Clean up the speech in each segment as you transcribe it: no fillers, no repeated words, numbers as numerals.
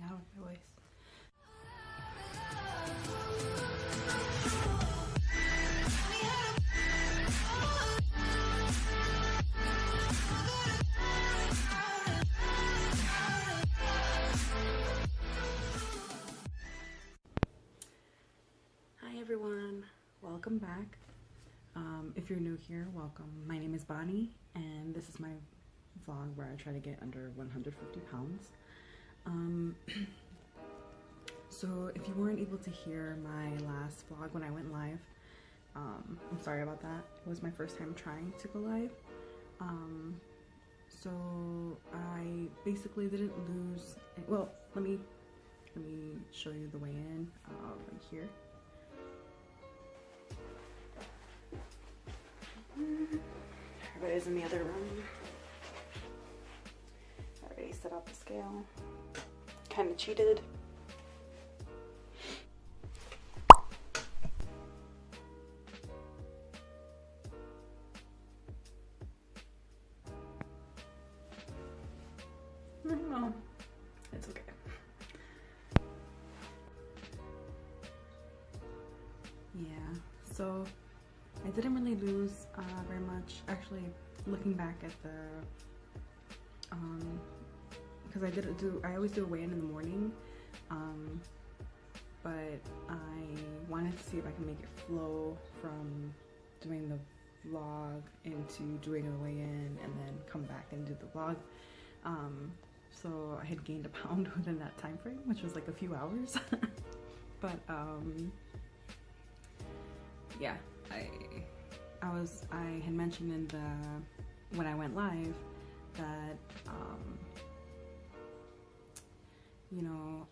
now with my voice. Hi everyone, welcome back. If you're new here, welcome. My name is Bonnie, and this is my vlog where I try to get under 150 pounds. So if you weren't able to hear my last vlog when I went live, I'm sorry about that. It was my first time trying to go live. So I basically didn't lose, well, let me show you the way in right here. Everybody's in the other room. I already set up the scale. Kind of cheated. Well, it's okay. Yeah, so I didn't really lose very much. Actually, looking back at the, because I always do a weigh-in in the morning, but I wanted to see if I can make it flow from doing the vlog into doing the weigh-in and then come back and do the vlog. So I had gained a pound within that time frame, which was like a few hours. But yeah, I had mentioned in when I went live that you know,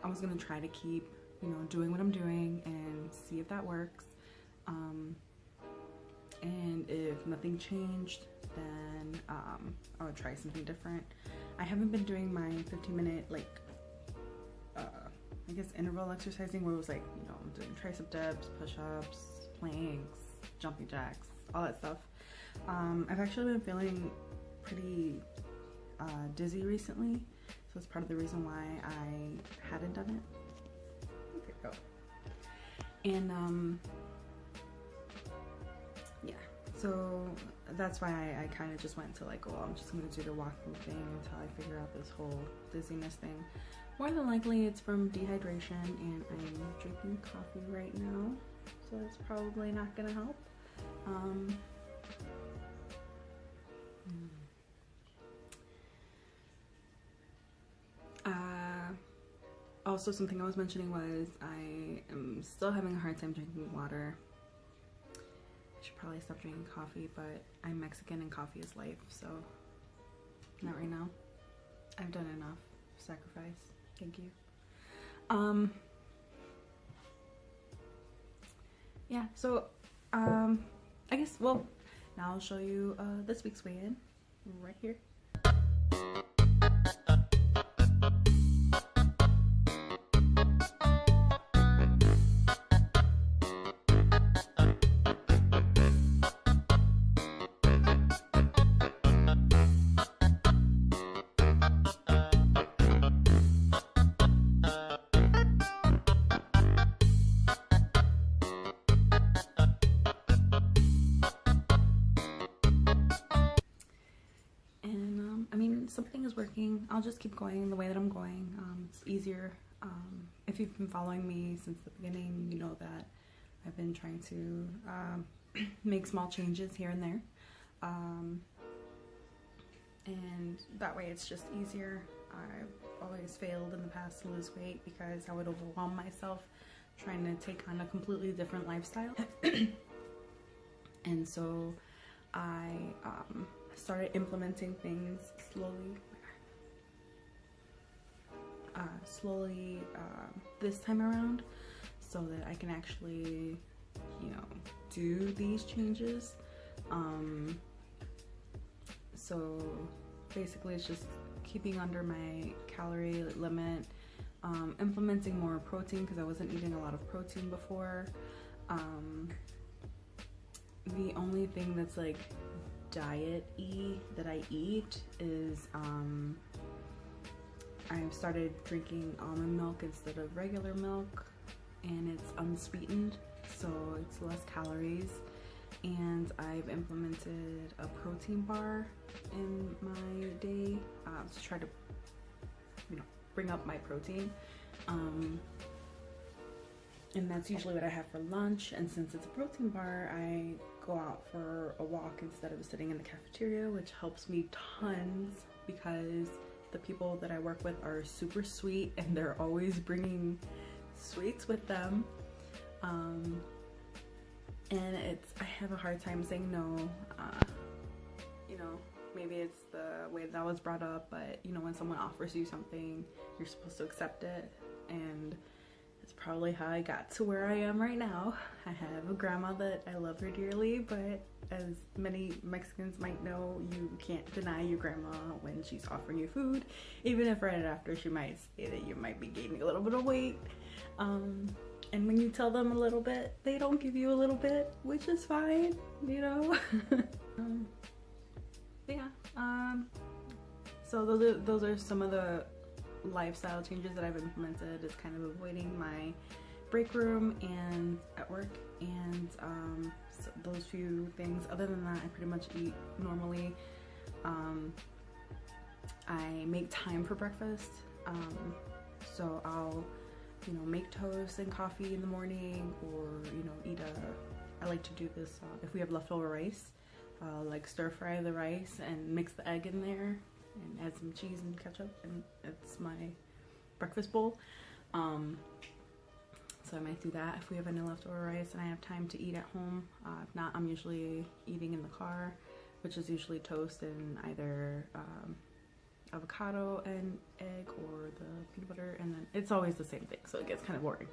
I was gonna try to keep, you know, doing what I'm doing and see if that works. And if nothing changed, then I would try something different. I haven't been doing my 15-minute like I guess interval exercising where it was like, you know, I'm doing tricep dips, push-ups, planks, jumping jacks, all that stuff. I've actually been feeling pretty dizzy recently, so it's part of the reason why I hadn't done it. There you go. And yeah, so that's why I kind of just went to like, oh, I'm just gonna do the walking thing until I figure out this whole dizziness thing. More than likely it's from dehydration, and I'm drinking coffee right now, so that's probably not gonna help. Also, something I was mentioning was I am still having a hard time drinking water. I should probably stop drinking coffee, but I'm Mexican and coffee is life, so not right now. I've done enough sacrifice. Thank you. Yeah, so I guess, well, now I'll show you this week's weigh-in right here. Something is working. I'll just keep going the way that I'm going. It's easier. If you've been following me since the beginning, you know that I've been trying to make small changes here and there. And that way it's just easier. I've always failed in the past to lose weight because I would overwhelm myself trying to take on a completely different lifestyle. And so I started implementing things slowly this time around, so that I can actually, you know, do these changes. So basically it's just keeping under my calorie limit, implementing more protein because I wasn't eating a lot of protein before. The only thing that's like diet-y that I eat is I've started drinking almond milk instead of regular milk, and it's unsweetened, so it's less calories. And I've implemented a protein bar in my day to try to, you know, bring up my protein. And that's usually what I have for lunch. And since it's a protein bar, I go out for a walk instead of sitting in the cafeteria, which helps me tons because the people that I work with are super sweet and they're always bringing sweets with them. And I have a hard time saying no. You know, maybe it's the way that I was brought up, but you know, when someone offers you something, you're supposed to accept it. And it's probably how I got to where I am right now. I have a grandma that I love her dearly, but as many Mexicans might know, you can't deny your grandma when she's offering you food, even if right after she might say that you might be gaining a little bit of weight. And when you tell them a little bit, they don't give you a little bit, which is fine, you know. So those are some of the lifestyle changes that I've implemented, is kind of avoiding my break room and at work, and so those few things. Other than that, I pretty much eat normally. I make time for breakfast, so I'll, you know, make toast and coffee in the morning, or you know, I like to do this if we have leftover rice, like stir fry the rice and mix the egg in there and add some cheese and ketchup, and it's my breakfast bowl. So I might do that if we have any leftover rice and I have time to eat at home. If not, I'm usually eating in the car, which is usually toast and either avocado and egg, or the peanut butter, and then it's always the same thing, so it gets kind of boring.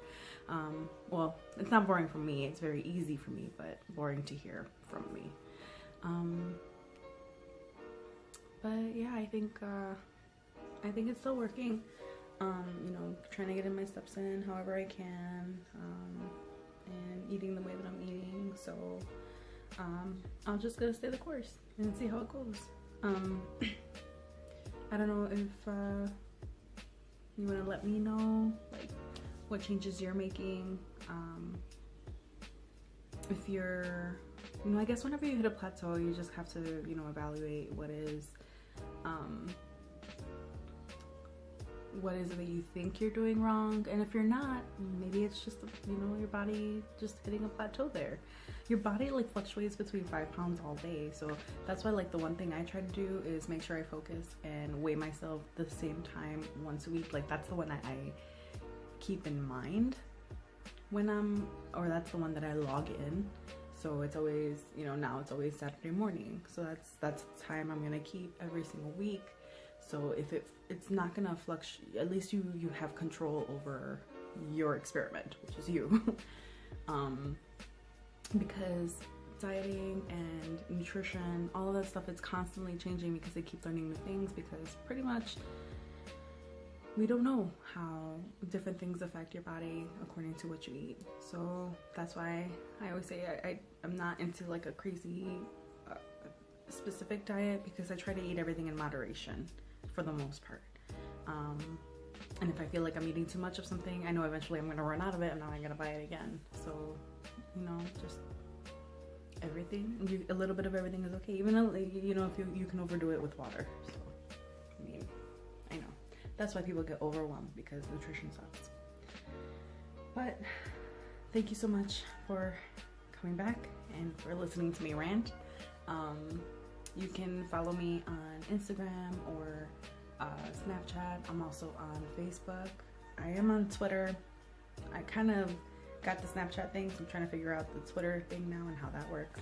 Well, it's not boring for me, it's very easy for me, but boring to hear from me. But yeah, I think it's still working. You know, trying to get in my steps in however I can, and eating the way that I'm eating. So I'm just gonna stay the course and see how it goes. I don't know if you want to let me know like what changes you're making. If you're, you know, I guess whenever you hit a plateau, you just have to, you know, evaluate what is it that you think you're doing wrong, and if you're not, maybe it's just, you know, your body just hitting a plateau there. Your body like fluctuates between 5 pounds all day, so that's why like the one thing I try to do is make sure I focus and weigh myself the same time once a week. Like that's the one that I keep in mind when or that's the one that I log in. So it's always, you know, now it's always Saturday morning, so that's the time I'm gonna keep every single week. So if it's not gonna fluctuate, at least you have control over your experiment, which is you. Because dieting and nutrition, all of that stuff, it's constantly changing because they keep learning new things, because pretty much we don't know how different things affect your body according to what you eat. So that's why I always say I'm not into like a crazy specific diet, because I try to eat everything in moderation for the most part. And if I feel like I'm eating too much of something, I know eventually I'm gonna run out of it and then I'm gonna buy it again. So, you know, just everything, a little bit of everything is okay, even though, you know, if you can overdo it with water. So, I mean, I know that's why people get overwhelmed, because nutrition sucks. But thank you so much for coming back and for listening to me rant. You can follow me on Instagram or Snapchat. I'm also on Facebook. I am on Twitter. I kind of got the Snapchat thing, so I'm trying to figure out the Twitter thing now and how that works.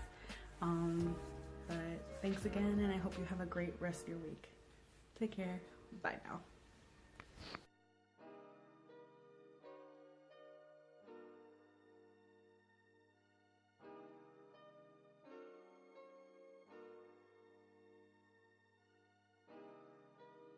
But thanks again, and I hope you have a great rest of your week. Take care. Bye now.